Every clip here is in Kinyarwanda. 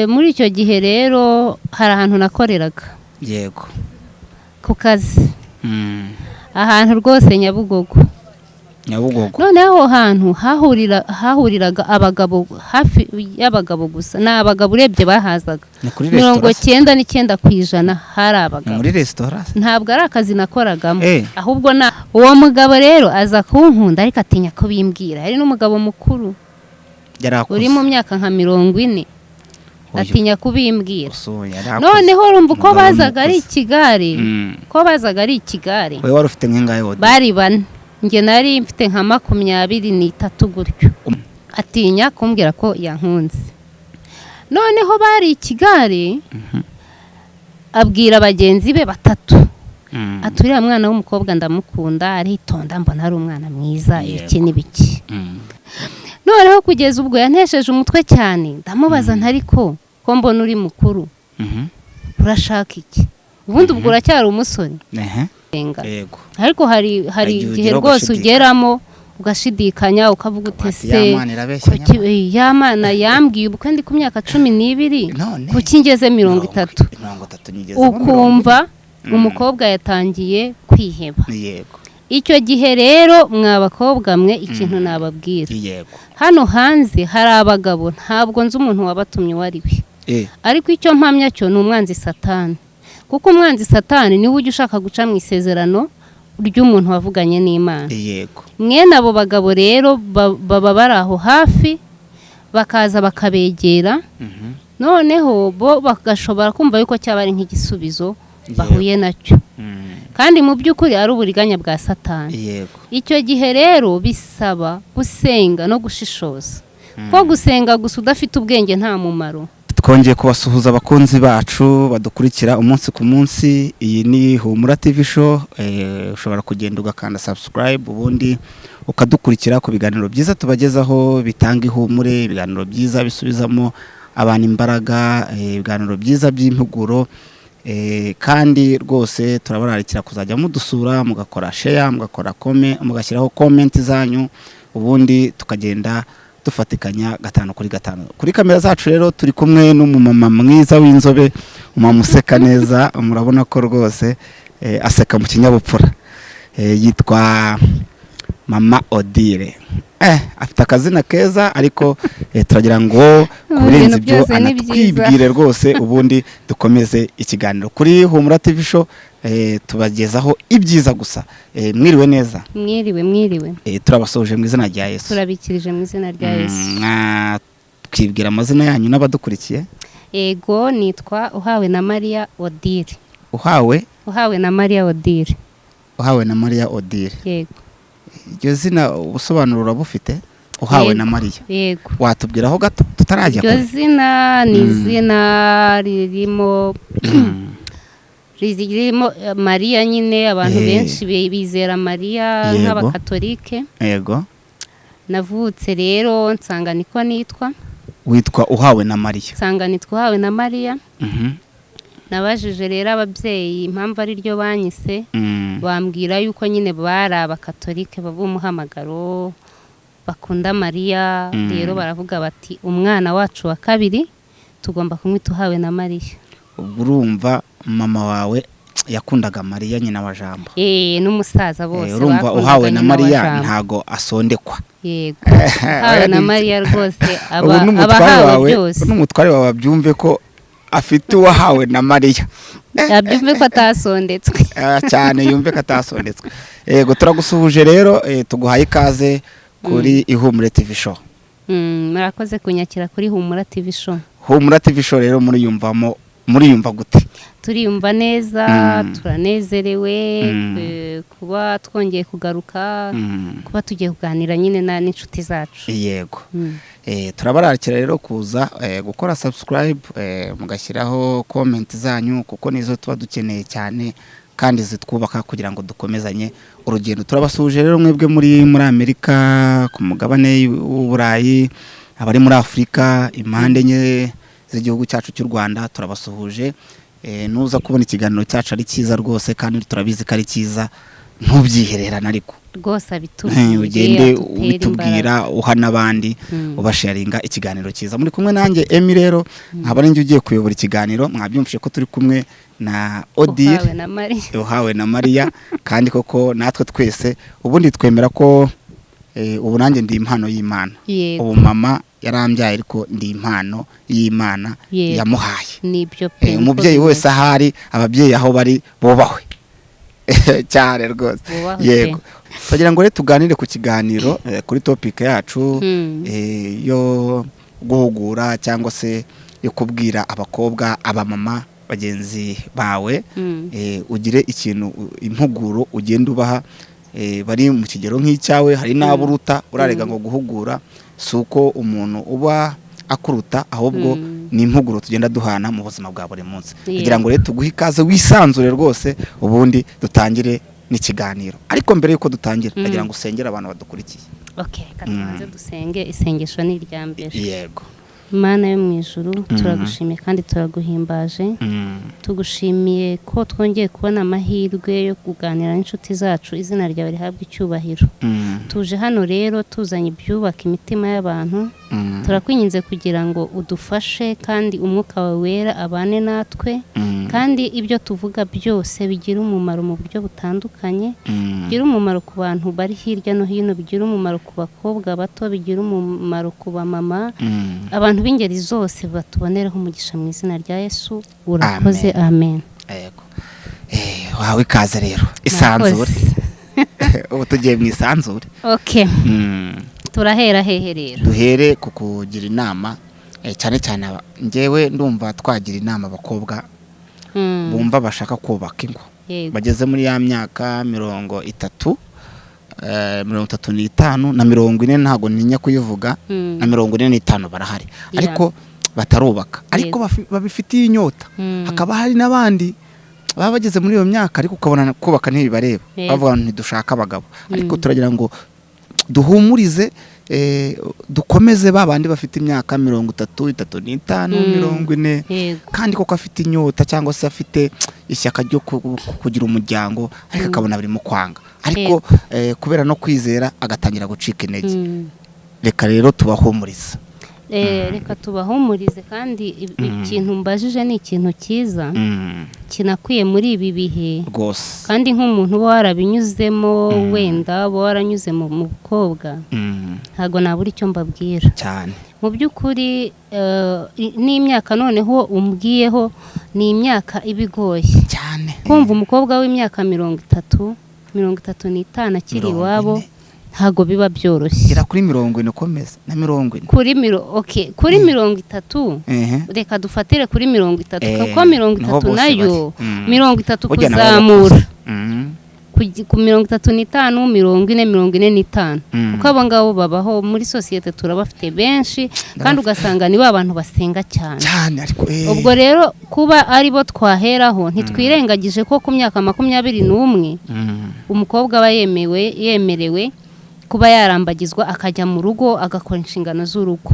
muri icyo gihe rero hari ahantu nakoreraga yego ku kazi ahantu rwose Nyabugogo noneho hantu hahuriraga abagabo hafi y'abagabo gusa n'abagabo urebye bahazaga 99% hari abagabo muri restaurant ntabwo ari akazi nakoragamo ahubwo uwo mugabo rero aza kunkunda ariko atinya ko bimbwira hari n'umugabo mukuru uri mu myaka nka 40 atinya kubimbwira noneho urumva uko bazaga ari ikigare wewe wari ufite nk'ingahe wodi bari bane nge nari mfite nka 23 gutyo atinya kumbwira ko yankunze noneho bari ikigare abwira bagenzi be batatu aturiya mwana w'umukobwa ndamukunda aritonda mbona ari umwana mwiza iki n'ibiki noneho kugeza ubwo yantesheje umutwe cyane ndamubaza ntariko ko mbona uri mukuru urashaka iki ubundi ubwo uracyari umusore ariko hari igihe rwose ugeramo ugashidikanya ukavuga utese yamana yambwiye ubukwe ndi ku myaka 12 kuki ngeze 30 ukumva umukobwa yatangiye kwiheba icyo gihe rero mwabakobwa mwe ikintu nababwira hano hanze hari abagabo ntabwo nzi umuntu wabatumye wariwe ariko icyo mpamya cyo ni umwanzi Satani kuko umwanzi Satani niwe ujya ushaka guca mu isezerano ry'umuntu wavuganye n'Imana mwene abo bagabo rero baba bari aho hafi bakaza bakabegera noneho bo bagashobora kumva yuko cyaba ari nk'igisubizo bahuye nacyo kandi mu by'ukuri ari uburiganya bwa Satani icyo gihe rero bisaba gusenga no gushishoza ko gusenga gusa udafite ubwenge nta mumaro twongeye kubasuhuza abakunzi bacu badukurikira umunsi ku munsi iyi ni Humura TV show ushobora kugenda ugakanda subscribe ubundi ukadukurikira ku biganiro byiza tubagezaho bitanga ihumure ibiganiro byiza bisubizamo abantu imbaraga ibiganiro byiza by'impuguro kandi rwose turabararikira kuzajya mudusura mugakora share mugakora mugashyiraho comment zanyu ubundi tukagenda dufatikanya 5x5 kuri kamera zacu rero turi kumwe n'umumama mwiza w'inzobe umama useka neza murabona ko rwose aseka mu kinyabupfura yitwa Mama Odile afite akazina keza ariko turagira ngo kurenza ibyo anatwibwire rwose ubundi dukomeze ikiganiro kuri Humura TV show tubagezaho ibyiza gusa mwiriwe neza mwiriwe turabasoje mu izina rya Yesu turabikirije mu izina rya Yesu twibwira amazina yanyu n'abadukurikiye yego nitwa Uhawe na Maria Odile Uhawe na Maria Odile yego iryo zina ubusobanuro urabufite Uhawe na Maria yego watubwiraho gato tutarajya iryo zina ni izina ririmo Maria nyine abantu benshi bizera Maria nk'abakatolike yego navutse rero nsanga niko nitwa witwa Uhawe na Maria nsanga nitwa Uhawe na Maria nabajije rero ababyeyi impamvu ari ryo banyise bambwira yuko nyine bari abakatolike b'umuhamagaro bakunda Maria rero baravuga bati umwana wacu wa kabiri tugomba kumwita Uhawe na Maria urumva mama wawe yakundaga Maria nyina wa Jambo n'umusaza bose urumva Uhawe na Maria ntago asondekwa yego Uhawe na Maria rwose abahawe byose n'umutware wawe byumve ko afite Uwahawe na Maria yabyumve ko atasondetswe cyane yumve ko atasondetswe yego turagusuhuje rero tuguhaye ikaze kuri Ihumure TV show murakoze kunyakira kuri Humura TV show rero muriyumva gute turiyumva neza turanezerewe kuba twongeye kugaruka kuba tugiye kuganira nyine n'inshuti zacu yego turabararikira rero kuza gukora subscribe mugashyiraho comment zanyu kuko nizo tuba dukeneye cyane kandi zitwubaka kugira ngo dukomezanye urugendo turabasuje rero mwebwe muri Amerika ku mugabane w'Uburayi abari muri Afrika impande nye z'igihugu cyacu cy'u Rwanda turabasuhuje nuza kubona ikiganiro cyacu ari cyiza rwose kandi turabizi ko ari cyiza ntubyihererana ariko rwose abitubwire ugende ubitubwira uha n'abandi ubasharinga ikiganiro cyiza. Muri kumwe nanjye Emi rero nkaba ari njye ugiye kuyobora ikiganiro. Mwabyumvise ko turi kumwe na Odile uhawe na Maria kandi koko natwe twese ubundi twemera ko ubu nanjye ndi impano y'Imana. Ubu mama yarambyaye ariko ndi impano y'Imana yamuhaye. Nibyo pe umubyeyi wese ahari, ababyeyi aho bari bubahwe cyane rwose. Yego, tugira ngo rero tuganire ku kiganiro kuri topic yacu yo guhugura cyangwa se yo kubwira abakobwa, abamama bagenzi bawe, ugire ikintu impuguro ugenda ubaha bari mu kigero nk'icyawe. Hari n'aburuta urarega ngo guhugura suko umuntu uba akuruta, ahubwo ni impuguro tugenda duhana mu buzima bwa buri munsi. Kugira ngo rero tuguhe ikaze wisanzure rwose, ubundi dutangire n'ikiganiro. Ariko mbere yuko dutangira kugira ngo usengere abantu badukurikiye. Okay, katubanze dusenge. Isengesho ni irya mbere. Yego. Mana yo mu ijuru, turagushimiye kandi turaguhimbaje. Tugushimiye ko twongeye kubona amahirwe yo kuganira n'inshuti zacu, izina ryawe rihabwa icyubahiro. Tuje hano rero tuzanye ibyubaka imitima y'abantu. Turakwinginze kugira ngo udufashe kandi umwuka wawe wera abane natwe, kandi ibyo tuvuga byose bigira umumaro mu buryo butandukanye. Bigira umumaro ku bantu bari hirya no hino, bigira umumaro ku bakobwa bato, bigira umumaro ku bamama, abantu b'ingeri zose batubonereho umugisha mu izina rya Yesu. Urakoze. Amen. Yego. Wawe ikaze rero isanzure. Ubu tugiye mu isanzure. Okay. Turahera hehe rero? Duhere kukugira inama cyane cyane njyewe ndumva twagira inama abakobwa bumva bashaka kubaka ingo, bageze muri ya myaka 30, 35 na 40. Ntago ninya kuyivuga, na 45 barahari ariko batarubaka, ariko babifitiye inyota. Hakaba hari n'abandi baba bageze muri iyo myaka ariko ukabona kubaka ntibibareba, bavuga ntidushaka abagabo. Ariko turagira ngo duhumurize, dukomeze babandi bafite imyaka 30, 35, 40, kandi koko afite inyota cyangwa se afite ishyaka ryo kugira umuryango, ariko akabona biri mu kwanga, ariko kubera no kwizera agatangira gucika intege. Reka rero tubahumurize. Reka tubahumurize, kandi ikintu mbajije ni ikintu cyiza kinakwiye muri ibi bihe rwose, kandi nk'umuntu uba warabinyuzemo, wenda uba waranyuze mu bukobwa, ntago nabura icyo mbabwira cyane. Mu by'ukuri n'imyaka noneho umbwiyeho ni imyaka ibigoye cyane. Kumva umukobwa w'imyaka 30, 35 akiri iwabo ntago biba byoroshye. Gira kuri 40 komeza na 40. Kuri 30 reka dufatire kuri 30 kuko 30 nayo 30 kuzamura ku 35, 40, 45, kuko abo ngabo babaho muri societe turabafite benshi, kandi ugasanga ni abantu basenga cyane. Ubwo rero kuba ari bo twaheraho, ntitwirengagije ko ku myaka 21 umukobwa aba yemerewe kuba yarambagizwa akajya mu rugo agakora inshingano z'urugo.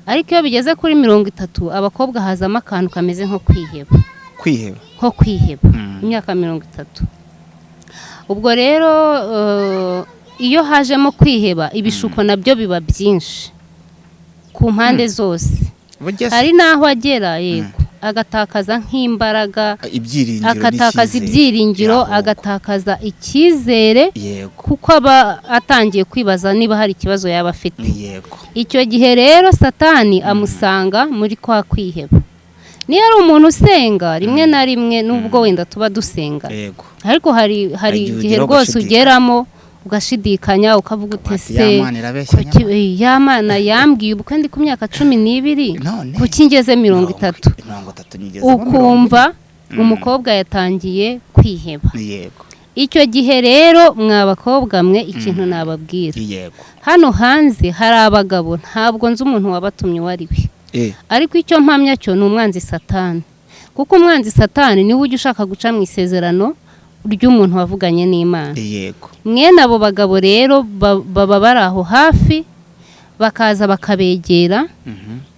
Ariko iyo bigeze kuri 30 abakobwa hazamo akantu kameze nko kwiheba. Imyaka 30. Ubwo rero iyo hajemo kwiheba, ibishuko nabyo biba byinshi ku mpande zose. Hari naho agera yego agatakaza nk'imbaraga, agatakaza ibyiringiro, agatakaza icyizere, kuko aba atangiye kwibaza niba hari ikibazo yaba afite. Icyo gihe rero Satani amusanga muri kwa kwiheba. Niyo ari umuntu usenga rimwe na rimwe, nubwo wenda tuba dusenga, ariko hari igihe rwose ugeramo ugashidikanya, ukavuga utese Yamana yambwiye ubu kandi ku myaka 12 kuki ngeze 30, ukumva umukobwa yatangiye kwiheba. Icyo gihe rero mwabakobwa mwe ikintu nababwira, hano hanze hari abagabo ntabwo nzi umuntu wabatumye wari we, ariko icyo mpamya cyo ni umwanzi Satani, kuko umwanzi Satani niwe ujya ushaka guca mu isezerano ry'umuntu wavuganye n'Imana. Mwene abo bagabo rero baba bari aho hafi, bakaza bakabegera,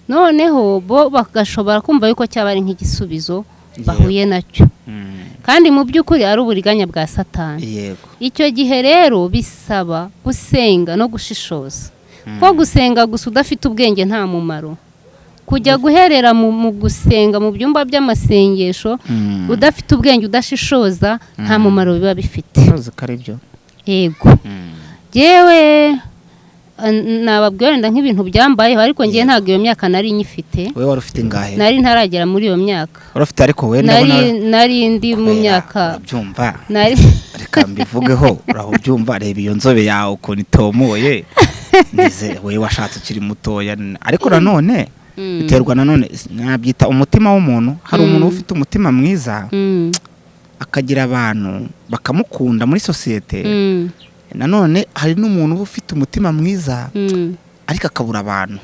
noneho bo bagashobora kumva yuko cyaba ari nk'igisubizo bahuye nacyo, kandi mu by'ukuri ari uburiganya bwa Satani. icyo gihe rero bisaba gusenga no gushishoza ko gusenga gusa udafite ubwenge nta mumaro. Kujya guherera mu gusenga mu byumba by'amasengesho udafite ubwenge udashishoza nta mumaro biba bifite. Yego yewe nababwira wenda nk'ibintu byambayeho ariko ngiye ntabwo iyo myaka nari nyifite. Wewe wari ufite ingahe? Nari ntaragera muri iyo myaka. Wari ufite ariko we nari ndi mu myaka byumva reka mbivugeho uraho byumva reba iyo nzobe yawe ukuntu itomoye nize wewe washatse ukiri mutoya ariko nanone biterwa nanone nabyita umutima w'umuntu. Hari umuntu ufite umutima mwiza akagira abantu bakamukunda muri societe. Nanone hari n'umuntu ufite umutima mwiza ariko akabura abantu.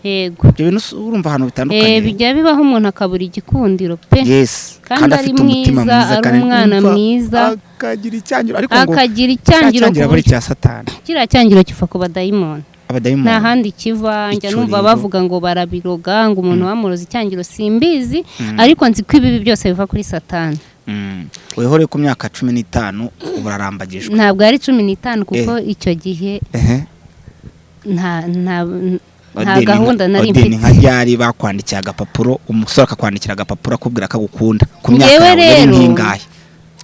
Yego ibyo bintu urumva ahantu bitandukanye. Bijya bibaho umuntu akabura igikundiro pe. Yes kandi afite umutima mwiza kandi umwana mwiza akagira icyangiro ariko ngo akagira icyangiro bari cya Satani. Kira cyangiro kifa ku badayimoni. Nta handi kiva njya numva bavuga ngo barabiroga ngo umuntu wamuroza icyangiro simbizi ariko nzi ko ibi byose biva kuri Satani. Wehore ku myaka 15 uburarambagijwe. Ntabwo ari 15 kuko icyo gihe nta gahunda nari mfite. Nka ryari bakwandikira agapapuro umusore akakwandikira agapapuro akubwira akagukunda ku myaka yawe n'ingahe?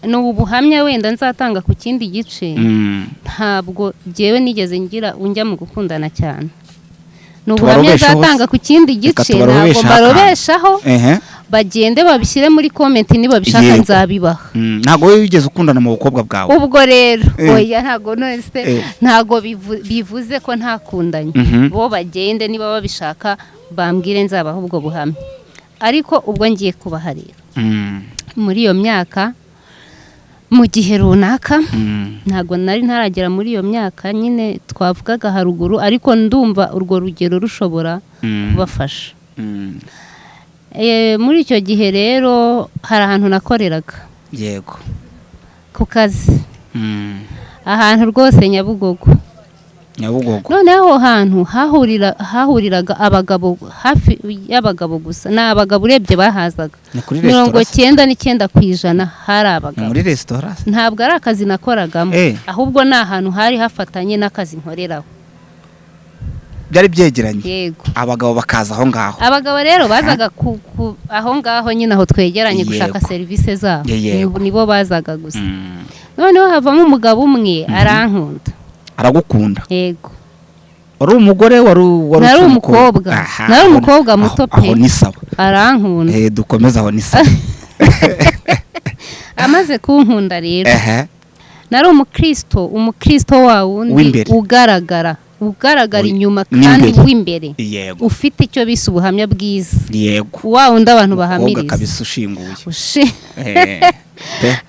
N'ubu buhamya wenda nzatanga ku kindi gice. Ntabwo jewe nigeze ngira unjya mu gukundana cyane. N'ubu buhamya nzatanga ku kindi gice ntabwo barobeshaho. Bagende babishyire muri comment niba bishaka nzabibaha. Ntago wewe wigeze ukundana mu bukobwa bwawe? Ubwo rero oya ntago nonese ntago bivuze ko ntakundanye. Bo bagende niba babishaka bambwire nzabaho ubwo buhamya. Ariko ubwo ngiye kubaha rero muri iyo myaka mu gihe runaka ntago nari ntaragera muri iyo myaka nyine twavugaga haruguru ariko ndumva urwo rugero rushobora kubafasha. Muri icyo gihe rero hari ahantu nakoreraga. Yego ku kazi ahantu rwose Nyabugogo. Noneho hantu hahuriraga abagabo hafi y'abagabo gusa. N'abagabo urebye bahazaga 99% hari abagabo. Muri restaurant ntabwo ari akazi nakoragamo ahubwo ni ahantu hari hafatanye n'akazi nkoreraho. Byari byegeranye. Yego abagabo bakaza aho ngaho. Abagabo rero bazaga aho ngaho nyine aho twegeranye gushaka service zabo. Nibo bazaga gusa. Noneho havamo umugabo umwe arankunda. Aragukunda? Yego. Wari umugore nari umukobwa. Nari umukobwa muto pe. Aho ni sawa. Arankunda. Dukomeza aho ni sawa. Amaze kunkunda rero. Nari umukristo wa wundi ugaragara inyuma kandi w'imbere. Ufite icyo bise ubuhamya bwiza. Yego. Wa wundi abantu bahamiriza. Kabisa ushinguye.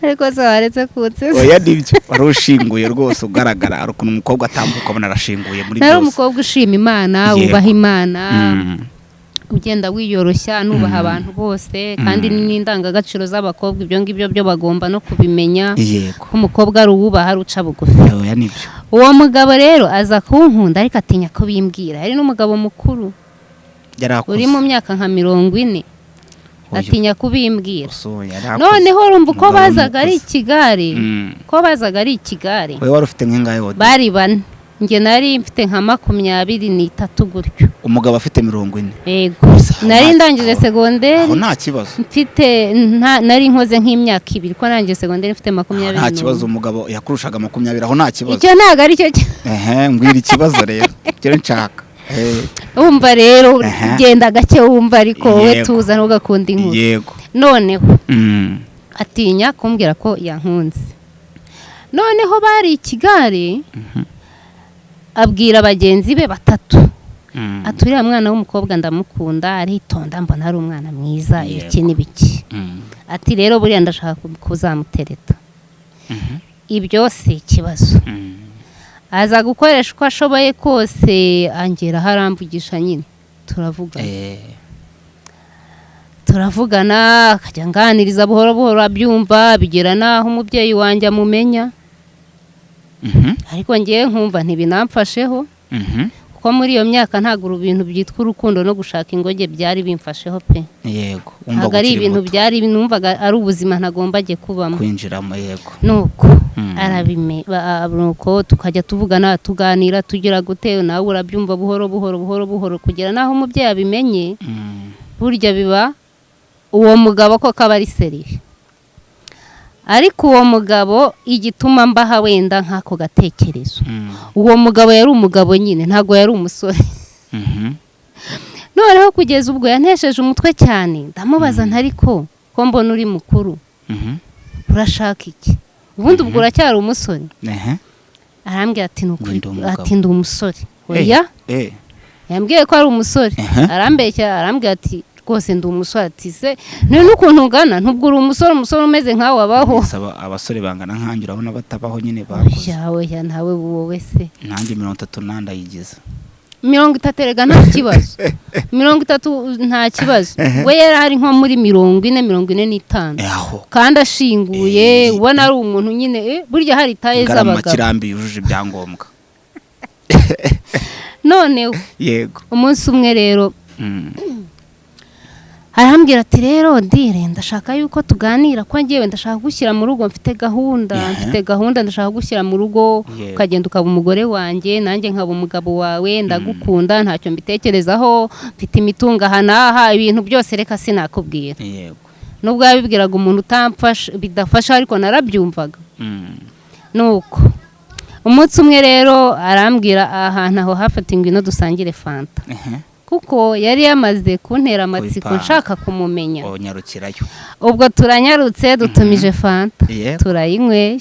Ariko se waretse kutse. Oya nibyo wari ushinguye rwose ugaragara arukuntu umukobwa atambuka abona arashinguye muri byose. Nari umukobwa ushima Imana ubaha Imana. Ugenda wiyoroshya nubaha abantu bose kandi n'indangagaciro z'abakobwa ibyo ngibyo byo bagomba no kubimenya. Yego. Umukobwa ari ubaha ruca bugufi. Oya nibyo. Uwo mugabo rero aza kunkunda ariko atinya ko bimbwira. Ari n'umugabo mukuru. Uri mu myaka nka 40. Atinya kubimbwira. Noneho urumva uko bazaga ari ikigare. Wewe wari ufite nk'ingahe wote? Bari bane. Nge nari mfite nka 23 gutyo. Umugabo afite 40. Yego. Nari ndangije segonderi. Aho nta kibazo. Mfite nari nkoze nk'imyaka 2 ko ndangije segonderi mfite 20. Nta kibazo umugabo yakurushaga 20 aho nta kibazo. Icyo ntago ari cyo. Ngwira ikibazo rero. Cyo nshaka. Umva rero genda gake wumva ariko wowe tuza ntugakunda inkuru. Yego. Noneho atinya kumbwira ko yankunze. Noneho bari ikigare abwira bagenzi be 3. Aturira mwana w'umukobwa ndamukunda aritonda mbona ari umwana mwiza iki nibiki. Ati rero buriya ndashaka kuzamutereta. Ibyo si ikibazo. Aza gukoresha uko ashoboye kose angera haramvugisha nyine turavugana akajya nganiriza buhoro buhoro abyumva bigera naho umubyeyi wanjye amumenya. Ariko ngiye nkumva ntibinamfasheho kuko muri iyo myaka ntago ibintu byitwa urukundo no gushaka ingoge byari bimfasheho pe. Yego. Ntago ari ibintu byari numvaga ari ubuzima ntagomba je kubamo. Kwinjiramo. Yego. Nuko nuko tukajya tuvugana tuganira tugira gute nawe urabyumva buhoro kugira naho umubyeyi abimenye burya biba uwo mugabo ko kaba ari seriye ariko uwo mugabo igituma mbaha wenda nk'ako gatekerezo uwo mugabo yari umugabo nyine ntago yari umusore noneho kugeza ubwo yantesheje umutwe cyane ndamubaza ntariko ko mbona uri mukuru urashaka iki ubundi ubwo uracyari umusore arambwira ati ndi umusore oya yambwiye ko ari umusore arambeshya arambwira ati rwose ndi umusore ati se n'ukuntu ungana ntubwo uri umusore umeze nkawe wabaho abasore bangana nkanjye urabona batabaho nyine bakoze oya ntawe wowe se nanjye 30 ndayigize 30 rega nta kibazo 30 nta kibazo we yari hari nko muri 40-45 kandi ashinguye ubona ari umuntu nyine burya hari taye z'abagabo kirambi yujuje ibyangombwa none yego umunsi umwe rero arambwira ati rero ndire ndashaka yuko tuganira ko ngiye ndashaka gushyira mu rugo mfite gahunda ndashaka gushyira mu rugo ukagenda ukaba umugore wanjye nanjye nkaba umugabo wawe ndagukunda ntacyo mbitekerezaho mfite imitunga hanaha ibintu byose reka sinakubwira yego nubwo yabibwiraga umuntu utamfasha bidafasha ariko narabyumvaga nuko umunsi umwe rero arambwira ahantu aho hafatingwa ino dusangire fanta kuko yari yamaze kuntera amatsiko nshaka kumumenya nyarukirayo ubwo turanyarutse dutumije fanta turayinyweye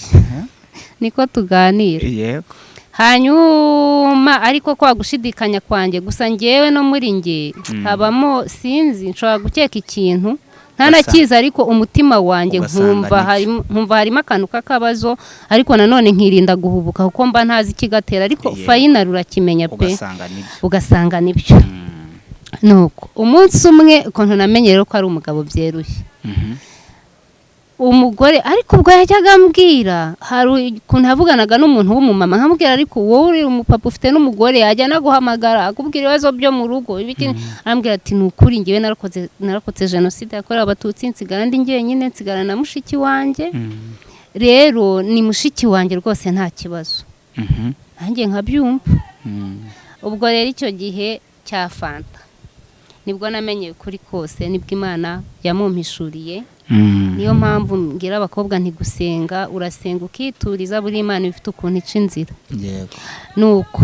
niko tuganira yego hanyuma ariko kwa gushidikanya kwanjye gusa ngewe no muri nge habamo sinzi nshobora gukeka ikintu ntanakiza ariko umutima wanjye nkumva harimo akantu k'akabazo ariko nanone nkirinda guhubuka kuko mba ntazi ikigatera ariko fayinali urakimenya pe ugasanga nibyo nuko umunsi umwe ukuntu namenye rero ko ari umugabo byeruye umugore ariko ubwo yajyaga ambwira hari ukuntu yavuganaga n'umuntu w'umumama nkamubwira ariko wowe uri umupapa ufite n'umugore yajya naguhamagara akubwira ibibazo byo mu rugo arambwira ati nukuri ngewe narakotse jenoside yakorewe abatutsi nsigara ndi njyenyine nsigara na mushiki wanjye rero ni mushiki wanjye rwose nta kibazo nanjye nkabyumva ubwo rero icyo gihe cya fanta nibwo namenye ukuri kose nibwo Imana yamumpishuriye niyo mpamvu mbwira abakobwa ntigusenga urasenga ukituriza buri Imana ifite ukuntu ica inzira yego nuko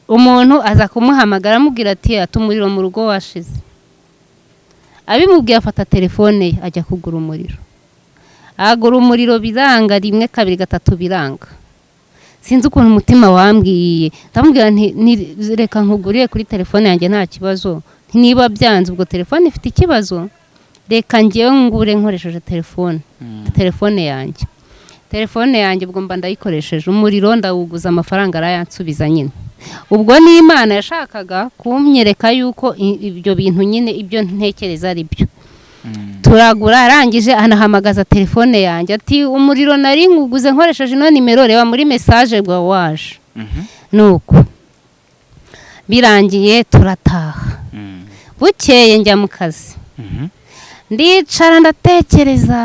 umuntu aza kumuhamagara amubwira ati atumuriro mu rugo washize abimubwiye afata telefone ye ajya kugura umuriro agura umuriro biranga 1 2 3 biranga sinzi ukuntu umutima wambwiye ndamubwira nti reka nkuguriye kuri telefone yanjye nta kibazo niba byanze ubwo telefone ifite ikibazo reka ngewe ngure nkoresheje telefone yanjye ubwo mba ndayikoresheje umuriro ndawuguza amafaranga arayansubiza nyine ubwo ni Imana yashakaga kumyereka yuko ibyo bintu nyine ibyo ntekereza ari byo turagura arangije anahamagaza telefone yanjye ati umuriro nari nguguze nkoresheje ino nimero reba muri message bwa waje nuko birangiye turataha bukeye njya mu kazi ndicara ndatekereza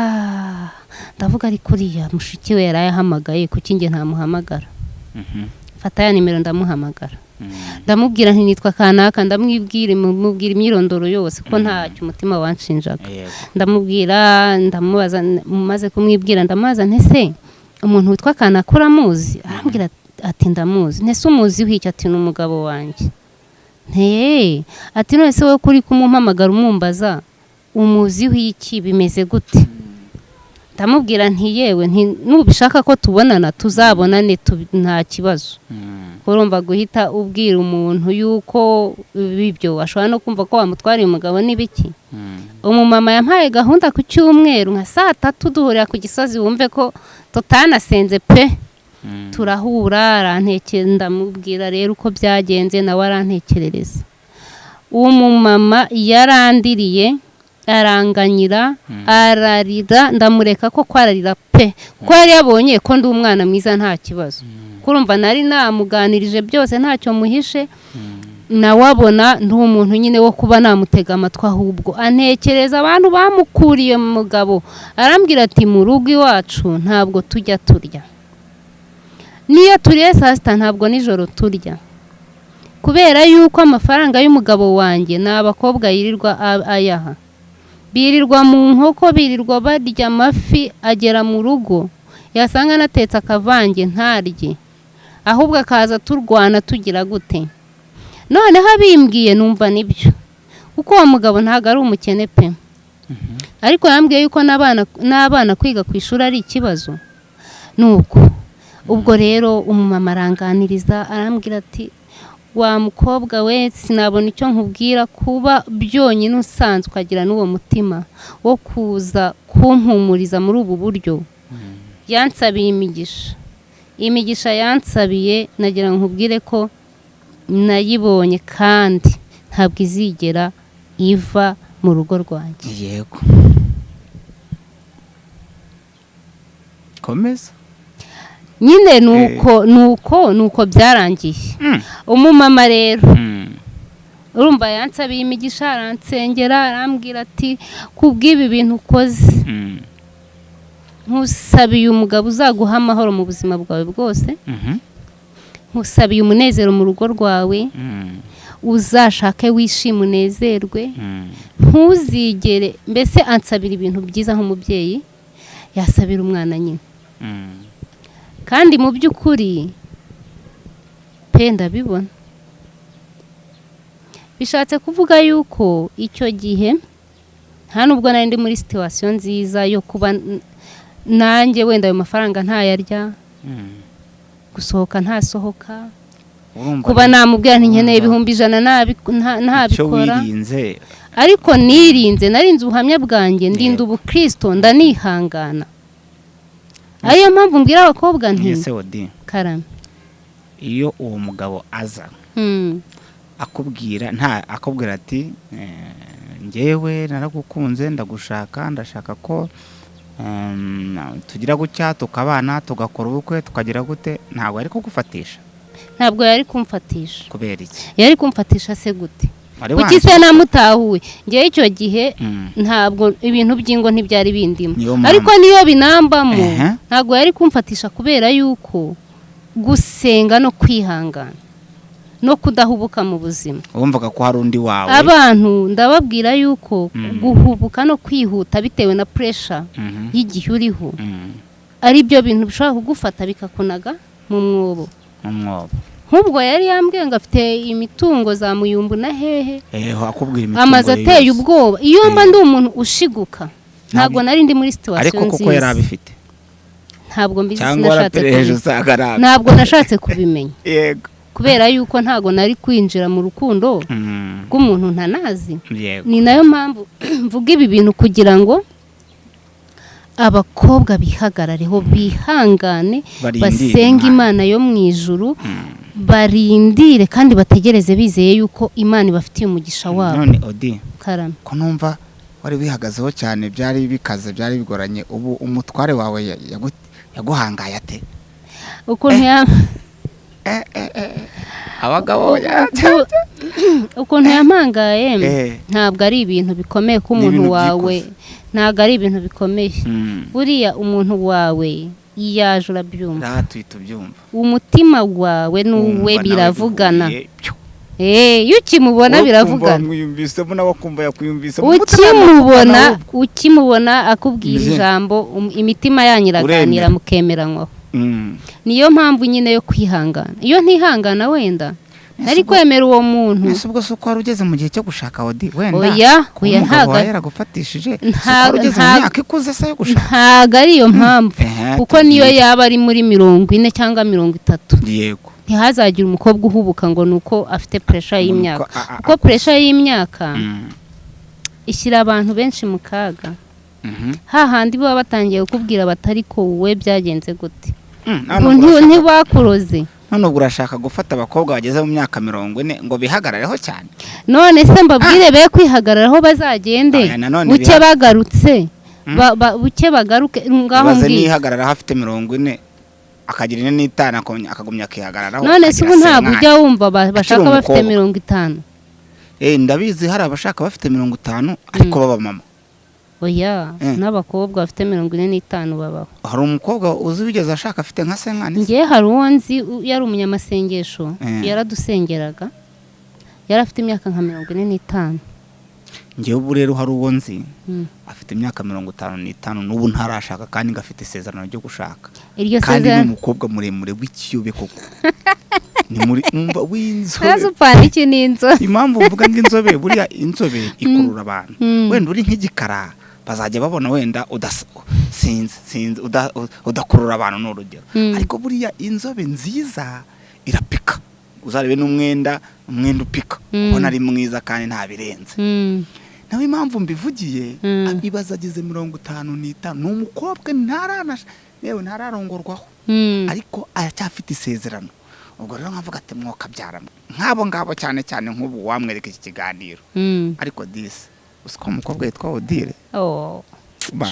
ndavuga ari kuriya mushiki we yarayahamagaye kuki nge ntamuhamagara fata ya nimero ndamuhamagara ndamubwira nti nitwa kanaka mubwira imyirondoro yose ko ntacyo umutima wanshinjaga ndamubwira ndamubaza maze kumwibwira ndamubaza ntese umuntu witwa kanaka uramuzi arambwira ati ndamuzi ntese umuzi w'iki ati n'umugabo wanjye ati none se wowe kuri kumumpamagara umumbaza umuzi w'iki bimeze gute ndamubwira nti yewe nubishaka ko tubonana tuzabonane nta kibazo urumva guhita ubwira umuntu yuko bibyo ashobora no kumva ko wamutwariye umugabo n'ibiki umumama yampaye gahunda ku cyumweru nka 3 duhurira ku Gisozi wumve ko tutanasenze pe turahura arantekera ndamubwira rero uko byagenze nawe arantekerereza uwo mumama yarandiriye aranganyira ararira ndamureka ko kwararira pe ko yari yabonye ko ndi umwana mwiza nta kibazo kurumva nari namuganirije byose ntacyo muhishe nawe abona ndi umuntu nyine wo kuba namutega amatwi, ahubwo antekereza abantu bamukuriye mu mugabo. Arambwira ati mu rugo iwacu ntabwo tujya turya, niyo turiye saa sita ntabwo nijoro turya, kubera yuko amafaranga y'umugabo wanjye ni abakobwa yirirwa ayaha. Birirwa mu nkoko, birirwa barya amafi, agera mu rugo yasanga natetse akavange ntarye, ahubwo akaza turwana tugira gute. Noneho abimbwiye numva nibyo, kuko uwo mugabo ntabwo ari umukene pe. Ariko yambwiye yuko n'abana kwiga ku ishuri ari ikibazo. Nuko ubwo rero umumama aranganiriza, arambwira ati wa mukobwa we, sinabona icyo nkubwira, kuba byonyine usanzwe ukagira n'uwo mutima wo kuza kumpumuriza muri ubu buryo. Yansabiye imigisha yansabiye, nagira ngo nkubwire ko nayibonye kandi ntabwo izigera iva mu rugo rwanjye. Yego, komeza. Nyine nuko byarangiye. Umumama rero urumva yansabiye imigisha, aransengera, arambwira ati kubw'ibi bintu ukoze nkusabiye umugabo uzaguha amahoro mu buzima bwawe bwose, nkusabiye umunezero mu rugo rwawe, uzashake wishime unezerwe, ntuzigere, mbese ansabira ibintu byiza nk'umubyeyi yasabira umwana nyine. Kandi mu by'ukuri pe ndabibona. Bishatse kuvuga yuko icyo gihe nta nubwo nari ndi muri situation nziza yo kuba nanjye wenda ayo mafaranga ntayarya, gusohoka ntasohoka, kuba namubwira nkeneye ibihumbi 100 ntabikora. Ariko nirinze, narinze ubuhamya bwanjye, ndinda ubukristo, ndanihangana. Ayo mpamvu mbwira abakobwa nti karame, iyo uwo mugabo aza akubwira ati ngewe naragukunze, ndashaka ko tugira gutya, tukabana, tugakora ubukwe, tukagira gute, ntabwo ari kugufatisha? Ntabwo yari kumfatisha. Kubera iki? Yari kumfatisha se gute? Kuki se namutahuwe? Ngewe icyo gihe ntabwo ibintu by'ingo ntibyari bindimo, ariko niyo binambamo ntabwo yari kumfatisha, kubera yuko gusenga no kwihangana no kudahubuka mu buzima. Wumvaga ko hari undi wawe? Abantu ndababwira yuko guhubuka no kwihuta bitewe na pressure y'igihe uriho ari byo bintu bishobora kugufata bikakunaga mu mwobo. Nk'ubwo yari yambwiye ngo afite imitungo za Muyumbu na hehe, akubwira imitungo amaze ateye ubwoba. Iyo mba ndi umuntu ushiguka ntabwo nari ndi muri situation nziza. Ariko kuko yari abifite ntabwo mbizi, ntabwo nashatse kubimenya. Yego, kubera yuko ntabwo nari kwinjira mu rukundo rw'umuntu ntanazi. Ni nayo mpamvu mvuga ibi bintu, kugira ngo abakobwa bihagarareho, bihangane, basenga Imana yo mu ijuru, barindire kandi bategereze bizeye yuko Imana ibafitiye umugisha wabo. None Odi, karame, ko numva wari bihagazeho cyane, byari bikaze, byari bigoranye, ubu umutware wawe yaguhangaye ate? Ukuntu abagabo ukuntu yampangaye ntabwo ari ibintu bikomeye ku muntu wawe, ntabwo ari ibintu bikomeye. Buriya umuntu wawe yaje urabyumva, umutima wawe n'uwe biravugana. Iyo ukimubona biravugana, ukimubona akubwira ijambo, imitima yanyu iraganira mukemeranywaho. Niyo mpamvu nyine yo kwihangana. Iyo ntihangana wenda nari kwemera uwo muntu. Ese ubwo suko wari ugeze mu gihe cyo gushaka Odi wenda? Oya ntago yaragufatishije, ntago ari iyo mpamvu, kuko niyo yaba ari muri 40 cyangwa 30. Yego, ntihazagira umukobwa uhubuka ngo nuko afite pressure y'imyaka, kuko pressure y'imyaka ishyira abantu benshi mu kaga. Hahandi baba batangiye kukubwira batari ko wowe byagenze gute, ntibakuroze. None ubwo urashaka gufata abakobwa bageze mu myaka 40 ngo bihagarareho cyane? None se mbabwire be kwihagararaho, bazagende buke bagarutse, buke bagaruke ngaho ngiye. Baze nihagarara hafite 40 akagira 45 akagumya akihagararaho. None se ubu ntabwo ujya wumva bashaka bafite 50? Ndabizi hari abashaka bafite 50 ariko baba mama. Oya, n'abakobwa bafite 45 babaho. Hari umukobwa uzi bigeze ashaka afite nka senkani. Ngiye hari uwonzi yari umunyamasengesho yaradusengeraga. Yari afite imyaka nka 45. Ngiye ubu rero hari uwonzi afite imyaka 55 n'ubu ntarashaka kandi ngafite isezerano ryo gushaka. Kandi n'umukobwa muremure w'ikiyobe koko. Ni muri umva w'inzobe. Azupana iki n'inzobe. Impamvu mvuga ngo inzobe buriya inzobe ikurura abantu. Wenda uri nk'igikara bazajya babona wenda sinzi udakurura abantu n'urugero. Ariko buriya inzobe nziza irapika. Uzarebe n'umwenda upika. Ubona ari mwiza kandi nta birenze. Nawe impamvu mbivugiye abibaza agize 55 n'umukobwa yewe ntararongorwaho. Ariko aracyafite isezerano. Ubwo rero nkavuga ati mwoka byarana ngabo cyane nk'ubu wamwereka iki kiganiro. Ariko disi usiko umukobwa yitwa Odile.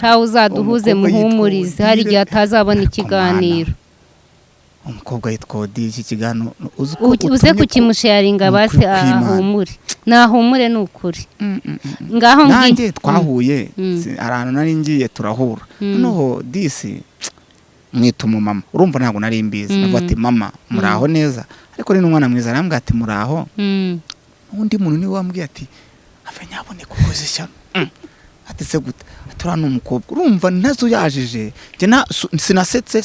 Sha uzaduhuze muhumurize hari igihe atazabona ikiganiro. Umukobwa yitwa Odile iki kiganiro uze kukimusharinga base ahumure. Nahumure n'ukuri. Ngaho nanjye twahuye arano nari ngiye turahura. Noneho disi mwita umumama urumva ntabwo nari mbizi navuga ati mama muraho neza ariko ni umwana mwiza arambwira ati muraho undi muntu ni wambwiye ati ave nyabone kukoze ishyano ati se gute aturana umukobwa urumva nazo yajije je sinasetse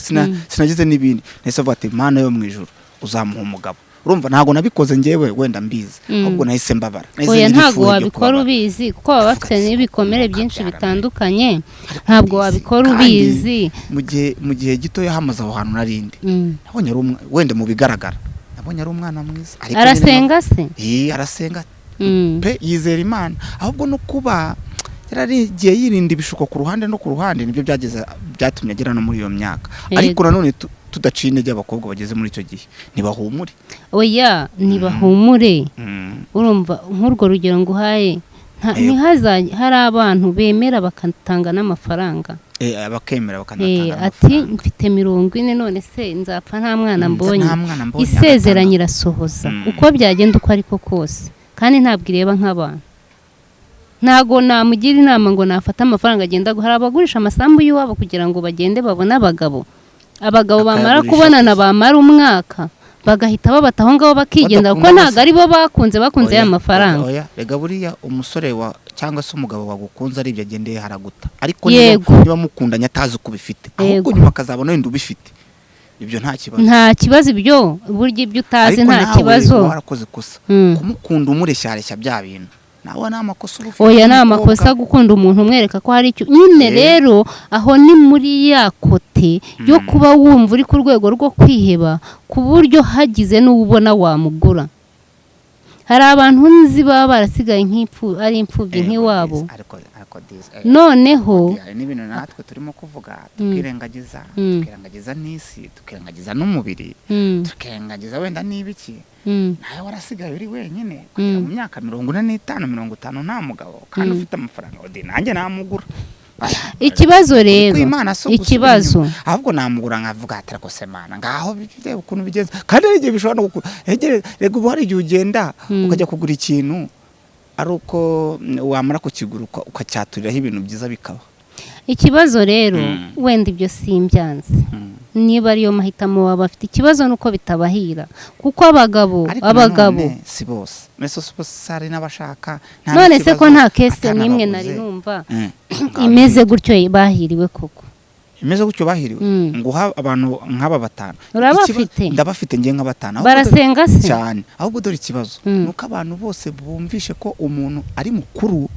sinagize n'ibindi nese avuga ati mana yo mwijuru uzamuha umugabo urumva ntago nabikoze ngewe wenda mbizi ahubwo nahise mbabara oya ntago wabikora ubizi kuko baba bafite n'ibikomere byinshi bitandukanye ntabwo wabikora ubizi mu gihe gito yahamaze aho hantu narindi nabonye ari wenda mu bigaragara nabonye ari umwana mwiza arasenga se arasenga pe yizera Imana ahubwo no kuba yararigiye yirinda ibishuko ku ruhande no ku ruhande nibyo byatumye agera no muri iyo myaka ariko nanone tudaciye intege abakobwa bageze muri icyo gihe ntibahumure. Oya ntibahumure. Urumva nk'urwo rugero nguhaye hari abantu bemera bakatanga n'amafaranga. Bakemera bakanatanga ati mfite 40 none se nzapfa nta mwana mbonye. Isezeranye irasohoza uko byagenda uko ariko kose kandi ntabwo ireba nk'abantu. Ntago namugira inama ngo nafata amafaranga agenda hari abagurisha amasambu y'iwabo kugira ngo bagende babone abagabo bamara kubonana bamara umwaka bagahita babata aho ngaho bakigenda kuko ntago ari bo bakunze ya mafaranga. Oya rega buriya umusore cyangwa se umugabo wagukunze ari ibyo agendeye haraguta ariko niba mukundanya atazi uko bifite ahubwo nyuma akazabona wenda ubifite ibyo nta kibazo ibyo burya ibyo utazi nta kibazo. Ariko warakoze kosa kumukunda umureshya bya bintu nawe namakosa ufite. Oya namakosa gukunda umuntu umwereka ko hari icyo nyine rero aho ni muri ya kote yo kuba wumva uri ku rwego rwo kwiheba ku buryo hagize n'ubona wamugura. Hari abantu nzi baba barasigaye ari imfubyi nk'iwabo noneho n'ibintu natwe turimo kuvuga tukirengagiza n'isi tukirengagiza n'umubiri tukirengagiza wenda n'ibiki nawe warasigaye uri wenyine kugera mu myaka 45 nta mugabo kandi ufite amafaranga nanjye namugura. Ikibazo rero ikibazo ahubwo namugura nkavuga ati ariko semana ngaho bifite ukuntu bigeze kandi ari igihe bishobora no rega ubu hari igihe ugenda ukajya kugura ikintu ari uko wamara kukiguruka ukacyaturiraho ibintu byiza bikaba. Ikibazo rero wenda ibyo simbyanze niba ariyo mahitamo baba bafite ikibazo nuko bitabahira kuko abagabo si bose meso sari n'abashaka none se ko nta kese nimwe nari numva imeze gutyo bahiriwe koko imeze gutyo bahiriwe nguha abantu nk'aba 5 ndabafite ngiye nka 5 barasenga se cyane ahubwo dore ikibazo nuko abantu bose bumvishe ko umuntu ari mukuru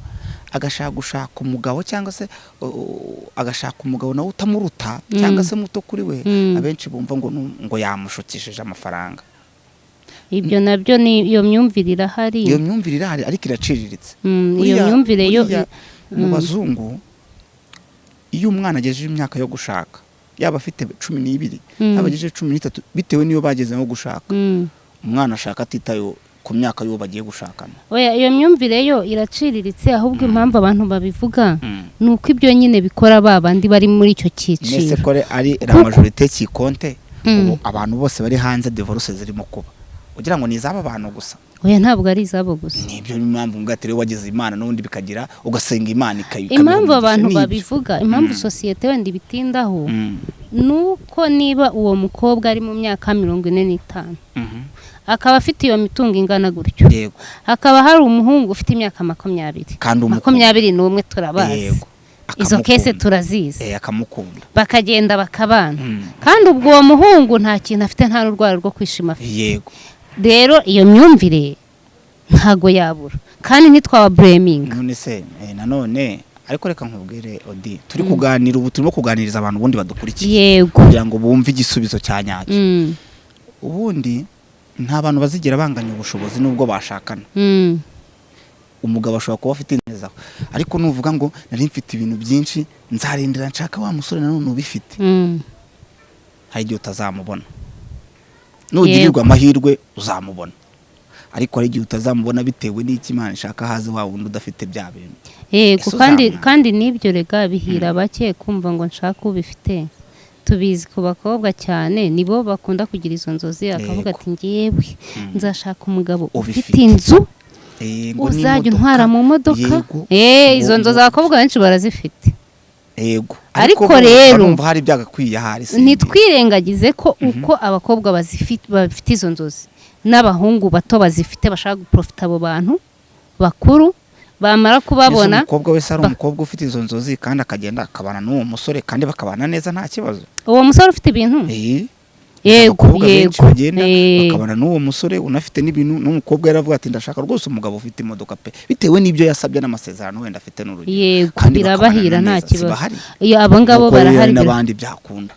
agashaka gushaka umugabo cyangwa se agashaka umugabo nawe utamuruta cyangwa se muto kuri we abenshi bumva ngo yamushukishije amafaranga. Ibyo nabyo ni iyo myumvirira hari ariko iraciriritse. Iyo myumvire yo mu bazungu iyo umwana agejeje imyaka yo gushaka yaba afite 12 abagejeje 13 bitewe niyo bageze no gushaka umwana ashaka atitayo ku myaka yo bagiye gushakana. Oya iyo myumvire yo iraciriritse ahubwo impamvu abantu babivuga nuko ibyo nyine bikora babandi bari muri icyo cyiciro. Nese kore ari la majorité qui compte ubu abantu bose bari hanze divorce zirimo kuba ugira ngo ni izaba abantu gusa oya ntabwo ari izabo gusa nibyo impamvu mwatere wagize Imana n'undi bikagira ugasenga Imana ikayika impamvu abantu babivuga impamvu societe wenda bitindaho nuko niba uwo mukobwa ari mu myaka 45 akaba afite iyo mitungo ingana gutyo yego akaba hari umuhungu ufite imyaka 20 kandi 21 turabazi izo kese turazizi akamukunda bakagenda bakabana kandi ubwo uwo muhungu nta kintu afite nta n'urwara rwo kwishima yego rero iyo myumvire ntago yabura kandi ntitwaba blaming none se nanone ariko reka nkubwire Odi turi kuganira ubu turimo kuganiriza abantu ubundi badukurikiye yego kugira ngo bumve igisubizo cya nyacyo ubundi nta bantu bazigira banganya ubushobozi nubwo bashakana umugabo ashobora kuba afite neza ariko nuvuga ngo nari mfite ibintu byinshi nzarindira nshaka wa musore nanone ubifite hari igihe utazamubona nugirirwa amahirwe uzamubona ariko hari igihe utazamubona bitewe n'iki Imana ishaka haze wa wundi udafite bya bintu yego kandi nibyo rega bihira bake kumva ngo nshaka ubifite tubizi ku bakobwa cyane nibo bakunda kugira izo nzozi akavuga ati ngiyewe nzashaka umugabo ufite inzu uzajya untwara mu modoka izo nzozi abakobwa benshi barazifite yego ariko rero umva hari byagakwiye hari ntitwirengagize ko uko abakobwa bafite izo nzozi n'abahungu bato bazifite bashaka guprofita abo bantu bakuru bamara kubabona umukobwa wese ari umukobwa ufite izo nzozi kandi akagenda akabana n'uwo musore kandi bakabana neza nta kibazo uwo musore ufite ibintu yego bakabana n'uwo musore unafite n'ibintu n'umukobwa yaravuga ati ndashaka rwose umugabo ufite imodoka pe bitewe n'ibyo yasabye n'amasezerano wenda afite n'urugero yego birabahira nta kibazo iyo abo ngabo barahari n'abandi byakunda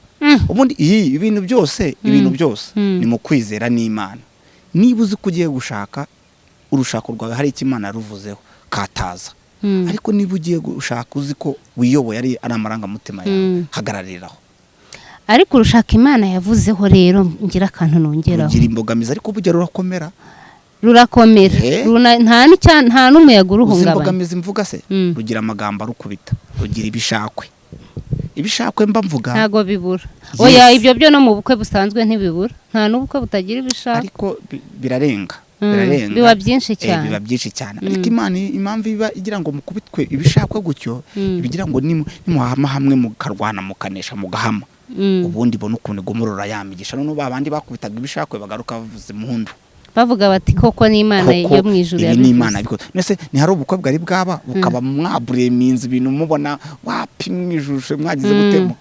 ubundi ibintu byose ni mu kwizera n'Imana niba uzi ko ugiye gushaka urushako rwawe hari icyo Imana yaruvuzeho kataza ariko niba ugiye gushaka uzi ko wiyoboye ari amarangamutima yawe hagarariraho ariko urushaka Imana yavuzeho rero ngira akantu nongeraho ugira imbogamizi ariko bujya rurakomera nta n'umuyaga uruhungabanya imbogamizi mvuga se rugira amagambo arukubita rugira ibishakwe mba mvuga ntago bibura oya ibyo byo no mu bukwe busanzwe ntibibura nta n'ubukwe butagira ibishakwe ariko birarenga biba byinshi cyane ariko Imana impamvu iba igira ngo mukubitwe ibishakwe gutyo ibigira ngo nimuhama hamwe mukarwana mukanesha mugahama ubundi bona ukuntu igomorora yamigisha none babandi bakubitaga ibishakwe bagaruka bavuze impundu bavuga bati koko n'Imana yo mu ijuru yabivuze nese ni hari ubukwe bwari bwaba bukaba mwabureminze ibintu mubona wapimwe ijusho mwagize gutemo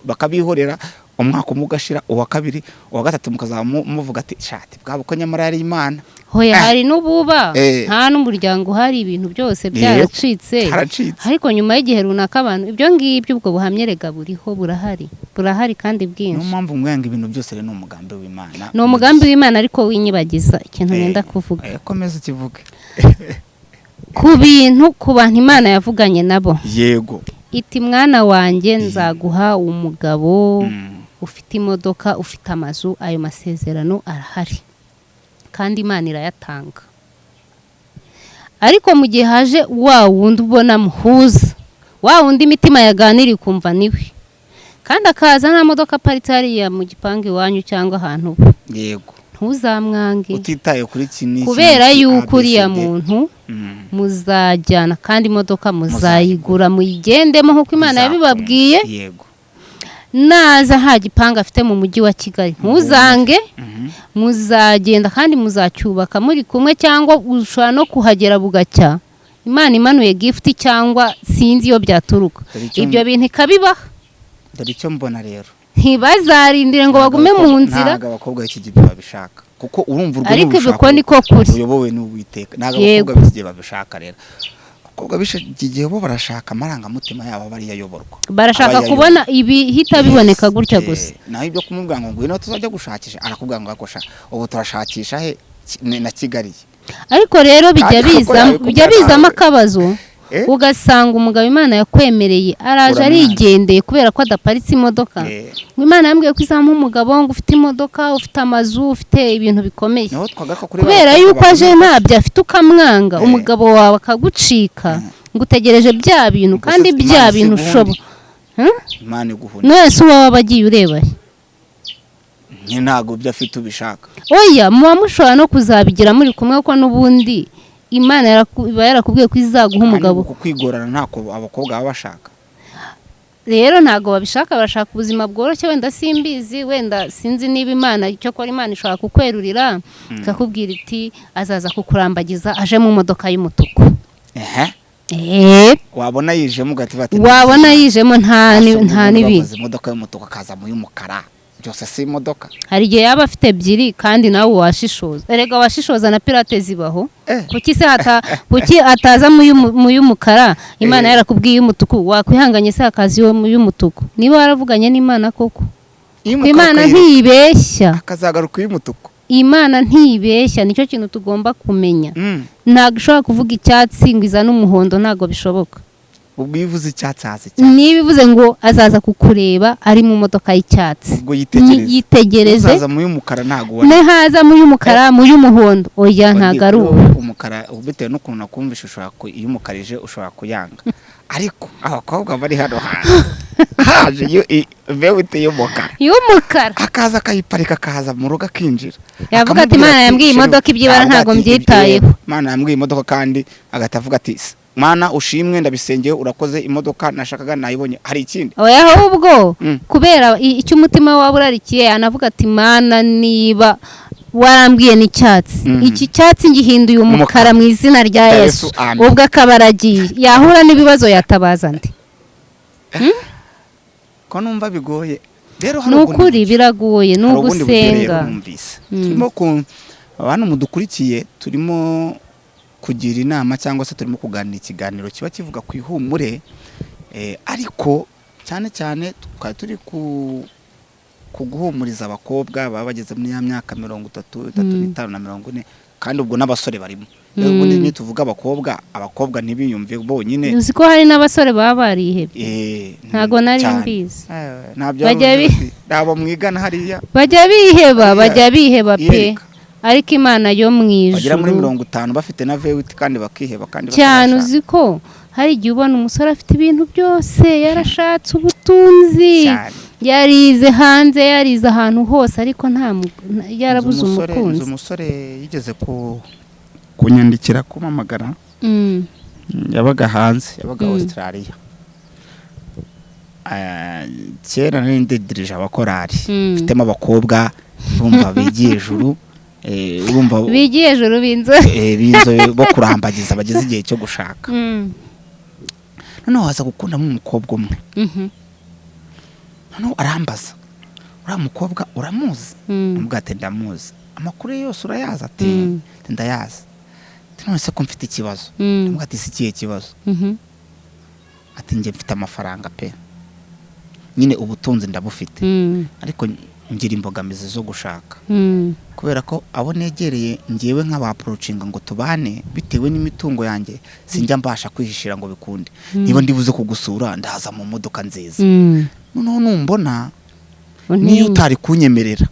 bakabihorera umwaka umugashira uwa kabiri uwa gatatu mukazaba muvuga ati shati bwabo ko nyamara yari Imana hoya hari n'ububa nta n'umuryango hari ibintu byose byaracitse ariko nyuma y'igihe runaka abantu ibyo ngibyo ubwo buhamyerega buriho burahari kandi bwinshi no mpamvu mwanga ibintu byose rero umugambi w'Imana no umugambi w'Imana ariko winyibagiza ikintu nenda kuvuga komeza ukivuge ku bintu ku bantu Imana yavuganye nabo yego iti mwana wanjye nzaguha umugabo ufite imodoka ufite amazu ayo masezerano arahari kandi Imana irayatanga ariko mu gihe haje wa wundi ubona muhuza wa wundi imitima yaganiriye kumva niwe kandi akaza nta modoka aparitse hariya mu gipangu iwanyu cyangwa ahantu yego ntuzamwange utitaye kuri kinini kubera yuko uriya muntu muzajyana kandi imodoka muzayigura muyigendemo nk'uko Imana yabibabwiye yego naza nta gipanga afite mu mujyi wa Kigali ntuzange muzagenda kandi muzacyubaka muri kumwe cyangwa ushobora no kuhagera bugacya Imana imanuye gift cyangwa sinzi iyo byaturuka ibyo bintu ikabibaha dore icyo mbona rero ntibazarindire ngo bagume mu nzira ntago abakobwa iki gihe babishaka kuko urumva urwo ariko ibiko niko kuri uyobowe n'Uwiteka ntago abakobwa b'iki gihe babishaka rero abakobwa b'iki gihe bo barashaka amarangamutima yabo bari yayoborwa barashaka kubona ibihita biboneka gutya gusa naho ibyo kumubwira ngo ngwino tuzajya gushakisha arakubwira ngo akosha ubu turashakisha he na Kigali ariko rero bijya bizamo akabazo ugasanga umugabo Imana yakwemereye araje arigendeye kubera ko adaparitse imodoka Imana yambwiye ko izamo umugabo ngo ufite imodoka ufite amazu ufite ibintu bikomeye kubera yuko aje ntabyo afite ukamwanga umugabo wawe akagucika ngo utegereje bya bintu kandi bya bintu ushobora Imana iguhunye nese uba wabagiye ureba nye ntago byo afite ubishaka. Oya muba mushobora no kuzabigira muri kumwe ko n'ubundi Imana iba yarakubwiye ko izaguha umugabo. Kuko kwigorana ntako abakobwa baba bashaka. Rero ntago babishaka, barashaka ubuzima bworoshye, wenda simbizi, wenda sinzi niba Imana icyo kora Imana ishobora kukwerurira ikakubwira iti azaza kukurambagiza aje mu modoka y'umutuku. Wabona yijemo ugati bati wabona yijemo nta nibi imodoka y'umutuku akaza mu y'umukara byose si imodoka. Hari igihe yaba afite ebyiri kandi nawe washishoza. Erega washishoza na pirate zibaho. Kuki ataza mu y'umukara Imana yarakubwiye y'umutuku wakwihanganye se akazi yo mu y'umutuku. Niba waravuganye n'Imana koko Imana ntibeshya akazagaruka y'umutuku. Imana ntibeshya, nicyo kintu tugomba kumenya. Ntabwo ushobora kuvuga icyatsi ngo izana umuhondo, ntabwo bishoboka. Ubwo yivuze icyatsi hasi cyane. Nibivuze ngo azaza kukureba ari mu modoka y'icyatsi. Ubwo yitegereze. Azaza mu y'umukara ntago wari. Haza mu y'umukara mu y'umuhondo. Oya ntago ari umukara bitewe n'ukuntu nakumvisha ushobora iyumukarije ushobora kuyanga. Ariko abakobwa bari hano haje vewite y'umukara akaza akayiparika akaza mu rugo akinjira. Yavuga ati Imana yambwiye imodoka ibyibara ntago mbyitayeho. Imana yambwiye imodoka kandi agatavuga ati Mana ushimwe ndabisengeye urakoze imodoka nashakaga nayibonye. Hari ikindi oya ahubwo kubera icyo umutima wawe urarikiye anavuga ati Mana niba warambwiye n'icyatsi iki cyatsi ngihinduye umukara mu izina rya Yesu, ubwo akabaragiye yahura n'ibibazo yatabaza ndi ko numva bigoye. Rero nukuri biragoye n'ugusenga. Turimo abantu mudukurikiye turimo kugira inama cyangwa se turimo kuganira ikiganiro kiba kivuga ku ihumure, ariko cyane cyane twari turi kuguhumuriza abakobwa baba bageze muri ya myaka 33, 35 na 40 kandi ubwo n'abasore barimo. Ubundi ni tuvuga abakobwa ntibiyumve bonyine. Uzi ko hari n'abasore baba barihebye. Ntago nari mbizi. Nabo mwigana hariya bajya biheba pe. Ariko Imana yo mwijuru bagira muri 50 bafite na vewiti kandi bakiheba kandi cyane. Uzi ko hari igihe ubona umusore afite ibintu byose, yarashatse ubutunzi, yarize hanze, yarize ahantu hose, ariko yarabuze umukunzi. Umusore yigeze kunyandikira kumamagara, yabaga hanze, yabaga Australia. Kera nari ndidirije abakorari mfitemo abakobwa bumva bigiye ejuru. Urumva bigiye ejuru binzo bo kurambagiza bageze igihe cyo gushaka. Noneho waza gukunda mu mukobwa umwe. Noneho arambaza uriya mukobwa uramuzi? Nubwo ati ndamuzi. Amakuru yose urayaza? Ati ndayazi. None se ko mfite ikibazo? Nubwo ati si ikihe kibazo? Ati nge mfite amafaranga pe, nyine ubutunzi ndabufite, ariko ngira imbogamizi zo gushaka kubera ko abo negereye ngiyewe nk'abaapproachinga ngo tubane bitewe n'imitungo yanjye sinjya mbasha kwihishira ngo bikunde. Niba ndibuze kugusura ndaza mu modoka nziza, noneho numbona niyo utari kunyemerera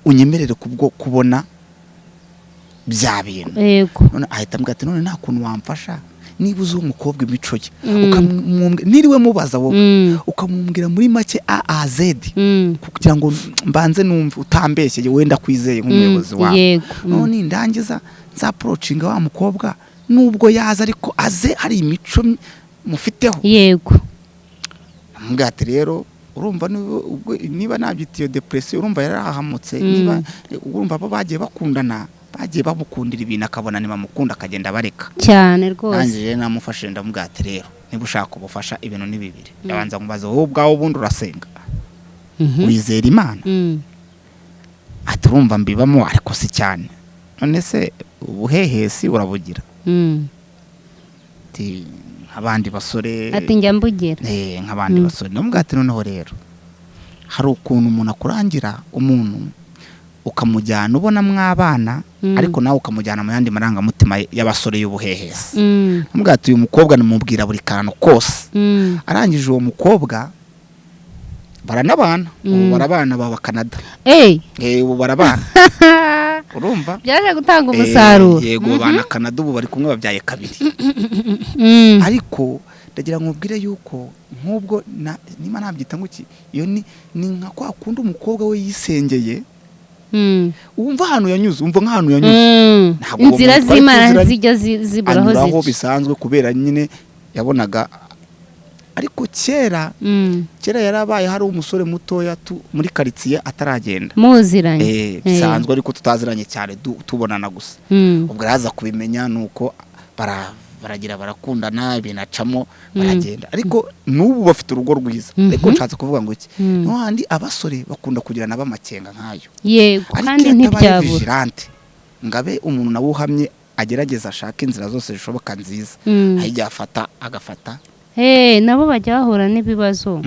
unyemerere kubwo kubona bya bintu. None ahita mbwira ati none nta kuntu wamfasha niba uzi umukobwa imico ye niriwe mubaza wowe ukamumbwira muri make A Z kugira ngo mbanze numve utambeshye wenda kwizeye nk'umuyobozi wawe. None ndangiza za approachinga wa mukobwa nubwo yaza ariko aze hari imico mufiteho. Mbwira ati rero urumva niba nabyitiye depression urumva yarahamutse, niba urumva abo bagiye bakundana bagiye babukundira ibintu akabona ni bamukunda akagenda bareka cyane rwose. Nanjye namufashe ndamubwira ati rero niba ushaka ubufasha ibintu ni bibiri, ndabanza nkubaza wowe ubwawe ubundi urasenga wizera Imana? Ati urumva mbibamo ariko si cyane. None se ubuhehesi urabugira? Ati nk'abandi basore. Ati njya mbugira nk'abandi basore. Ndamubwira ati noneho rero hari ukuntu umuntu akurangira umuntu ukamujyana ubona mwabana ariko nawe ukamujyana mu yandi marangamutima y'abasore y'ubuhehesi. Ndamubwira ati uyu mukobwa namubwira buri kantu kose. Arangije uwo mukobwa baranabana, ubu barabana baba Canada. Ubu barabana. Urumva byaje gutanga umusaruro. Yego bana Canada ubu bari kumwe babyaye kabiri. Ariko ndagira ngo ubwire yuko nk'ubwo niba nabyita ngo iki iyo ni nka kwa kundi umukobwa we yisengeye wumva ahantu yanyuze wumva nk'ahantu yanyuze inzira z'Imana zijya ziburaho zica bisanzwe kubera nyine yabonaga ariko kera yarabaye hari umusore mutoya muri karitsiye ataragenda muziranye bisanzwe ariko tutaziranye cyane tubonana gusa ubwo araza kubimenya nuko baragira barakundana binacamo baragenda ariko n'ubu bafite urugo rwiza ariko nshatse kuvuga ngo iki n'ahandi abasore bakunda kugirana b'amakenga nk'ayo yego kandi ntibyabura ngabe umuntu nawe uhamye agerageza ashaka inzira zose zishoboka nziza ahijya agafata nabo bajya bahura n'ibibazo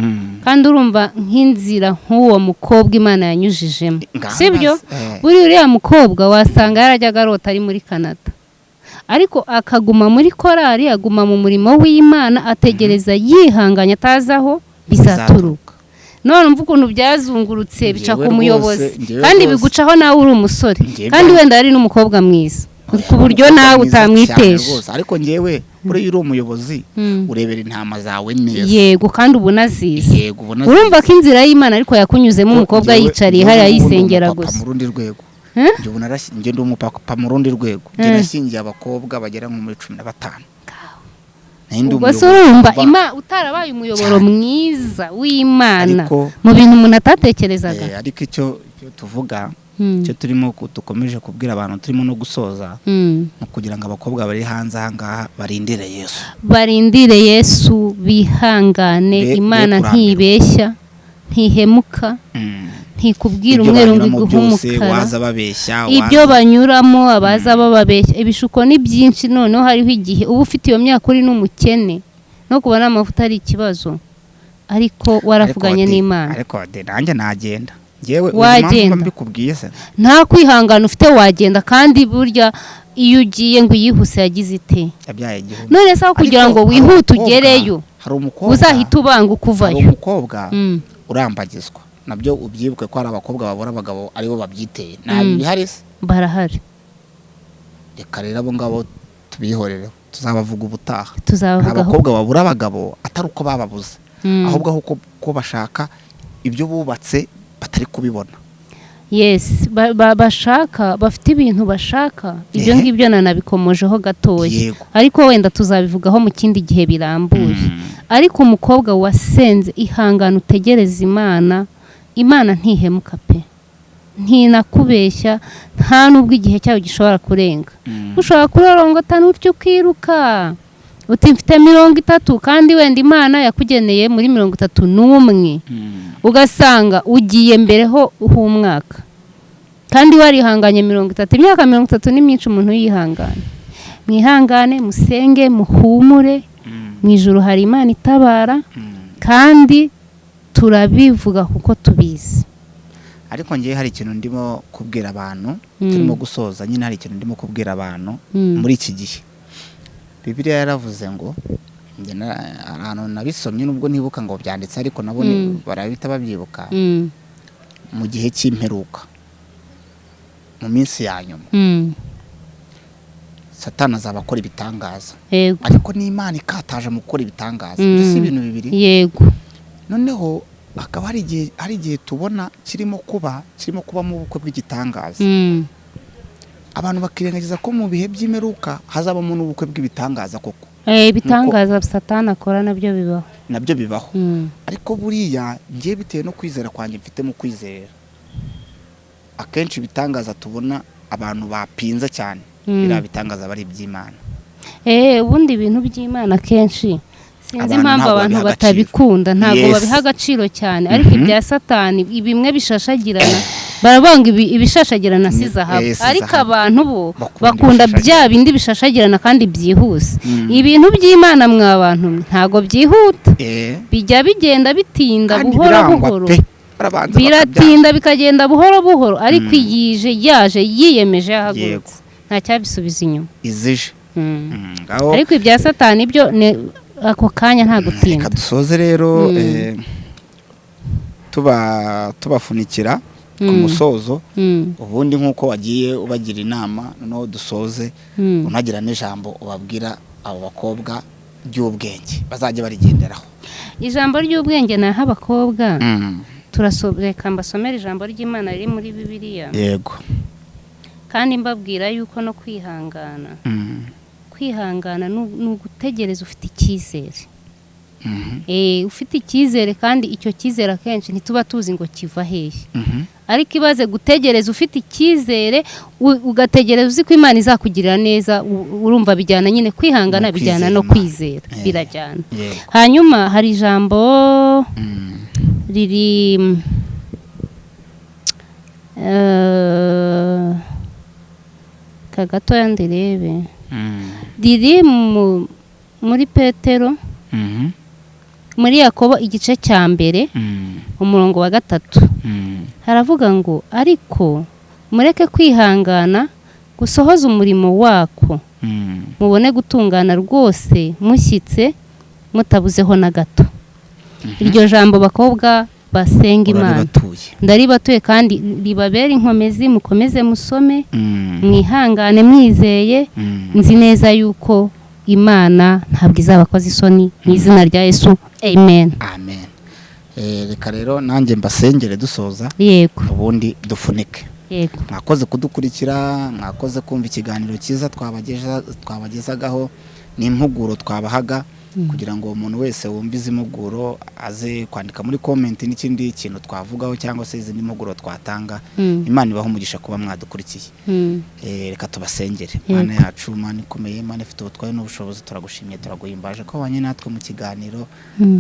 kandi urumva nk'inzira nk'uwo mukobwa Imana yanyujijemo sibyo buri uriya mukobwa wasanga yarajyaga arota ari muri Canada ariko akaguma muri korari aguma mu murimo w'Imana ategereza yihanganya atazaho bizaturuka none umva ukuntu byazungurutse bica ku muyobozi kandi bigucaho nawe uri umusore kandi wenda ari n'umukobwa mwiza ku buryo nawe utamwitesha ariko njyewe uri umuyobozi urebera intama zawe neza yego kandi ubunazize urumva ko inzira y'Imana ariko yakunyuzemo umukobwa yicariye hariya yisengera gusa mu rundi rwego njye ndi umupapa mu rundi rwego njye nashingiye abakobwa bagera nko muri 15 ubwo urumva utarabaye umuyoboro mwiza w'Imana mu bintu umuntu atatekerezaga ariko icyo tuvuga icyo turimo dukomeje kubwira abantu turimo no gusoza no kugira ngo abakobwa bari hanze ahangaha barindire Yesu bihangane Imana ntibeshya ntihemuka ntikubwira umweru ngiguhumukara ibyo banyuramo abaza bababeshya ibishuko ni byinshi noneho hariho igihe uba ufite iyo myaka uri n'umukene no kubona amavuta ari ikibazo ariko waravuganye n'Imana ariko nanjye nagenda ngewe wagenda mbikubwiye se nta kwihangana ufite wagenda kandi burya iyo ugiye ngo yihuse yagize ite none se kugira ngo wihute ugereyo uzahita ubanga ukuvayo hari umukobwa urambagizwa nabyo ubyibuke ko ari abakobwa babura abagabo aribo babyiteye bihari se barahari reka rero abo ngabo tubihorere tuzabavuga ubutaha tuzabavuga abakobwa babura abagabo atari uko bababuze ahubwo ko bashaka ibyo bubatse batari kubibona yes bashaka bafite ibintu bashaka ibyo ngibyo nanabikomojeho gatoya ariko wenda tuzabivugaho mu kindi gihe birambuye ariko umukobwa wasenze ihangana utegereza Imana ntihemuka pe ntinakubeshya nta nubwo igihe cyawe gishobora kurenga ushobora kurorongota n'utyo ukiruka uti mfite 30 kandi wenda Imana yakugeneye muri 31 ugasanga ugiye mbere ho umwaka kandi warihanganye 30 imyaka 30 ni myinshi umuntu yihangana mwihangane musenge muhumure mu ijuru hari Imana itabara kandi turabivuga kuko tubizi ariko ngiye hari ikintu ndimo kubwira abantu turimo gusoza nyine hari ikintu ndimo kubwira abantu muri iki gihe Bibiliya yaravuze ngo ahantu nabisomye nubwo ntibuka ngo byanditse ariko nabo barabita babyibuka mu gihe cy'imperuka mu minsi ya nyuma Satani azabakora ibitangaza ariko n'Imana ikataje mu gukora ibitangaza byose ibintu bibiri yego noneho akaba hari igihe tubona kirimo kuba mu bukwe bw'igitangaza abantu bakirengagiza ko mu bihe by'imperuka hazabamo n'ubukwe bw'ibitangaza koko ibitangaza Satani akora nabyo bibaho ariko buriya ngiye bitewe no kwizera kwanjye mfite mu kwizera akenshi ibitangaza tubona abantu bapinza cyane bira bitangaza bari iby'Imana ubundi ibintu by'Imana kenshi sinzi impamvu abantu batabikunda ntabwo babiha agaciro cyane ariko ibya Satani bimwe bishashagirana barabanga ibishashagirana si zahabu ariko abantu bo bakunda bya bindi bishashagirana kandi byihuse ibintu by'Imana mw'abantu ntago byihuta bijya bigenda bitinda buhoro buhoro biratinda bikagenda buhoro buhoro ariko yaje yiyemeje yahagurutse nta cyabisubiza inyuma izije ariko ibya Satani byo ako kanya nta gutinda dusoze rero tubafunikira ku musozo ubundi nk'uko wagiye ubagira inama noneho dusoze unagira n'ijambo ubabwira abo bakobwa ry'ubwenge bazajya barigenderaho ijambo ry'ubwenge naho abakobwa reka mbasomera ijambo ry'Imana riri muri Bibiliya. yego. Kandi mbabwira yuko no kwihangana ni ugutegereza ufite icyizere. Ufite icyizere, kandi icyo cyizere akenshi ntituba tuzi ngo kiva hehe. Ariko ibaze gutegereza ufite icyizere, ugategereza uzi ko Imana izakugirira neza, urumva bijyana nyine, kwihangana bijyana no kwizera, birajyana. Hanyuma hari ijambo riri kagatoya ndirebe, riri muri Petero, muri Yakobo igice cya mbere umurongo wa 3, haravuga ngo ariko mureke kwihangana gusohoza umurimo wako, mubone gutungana rwose mushyitse mutabuzeho na gato. Iryo jambo bakobwa basenga Imana ndaribatuye, kandi ribabera inkomezi, mukomeze musome, mwihangane mwizeye, nzi neza yuko Imana ntabwo izabakoza isoni, mu izina rya Yesu, amen. Amen. Reka rero nanjye mbasengere dusoza, yego, ubundi dufunike. Yego. Mwakoze kudukurikira, mwakoze kumva ikiganiro cyiza twabagezagaho, n'impuguro twabahaga, kugira ngo umuntu wese wumva izi mpuguro aze kwandika muri comment n'ikindi kintu twavugaho, cyangwa se izindi mpuguro twatanga. Imana ibaho umugisha kuba mwadukurikiye. Reka tubasengere. Mana yacu, Mana ikomeye, Mana ifite ubutware n'ubushobozi, turagushimye, turaguhimbaje ko wanye natwe mu kiganiro.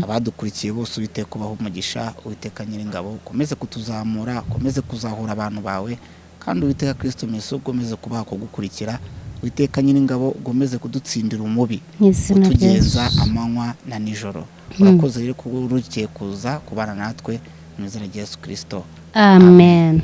Abadukurikiye bose Uwiteka ubaho umugisha, Uwiteka Nyiringabo ukomeze kutuzamura, ukomeze kuzahura abantu bawe, kandi Uwiteka Kristo Yesu ukomeze kubaha kugukurikira. Uwiteka Nyiringabo ugomeze kudutsindira umubi, utugeza amanywa na nijoro. Urakoze rero kuba urugiye kuza kubana natwe, mu izina rya Yesu Kristo, amen.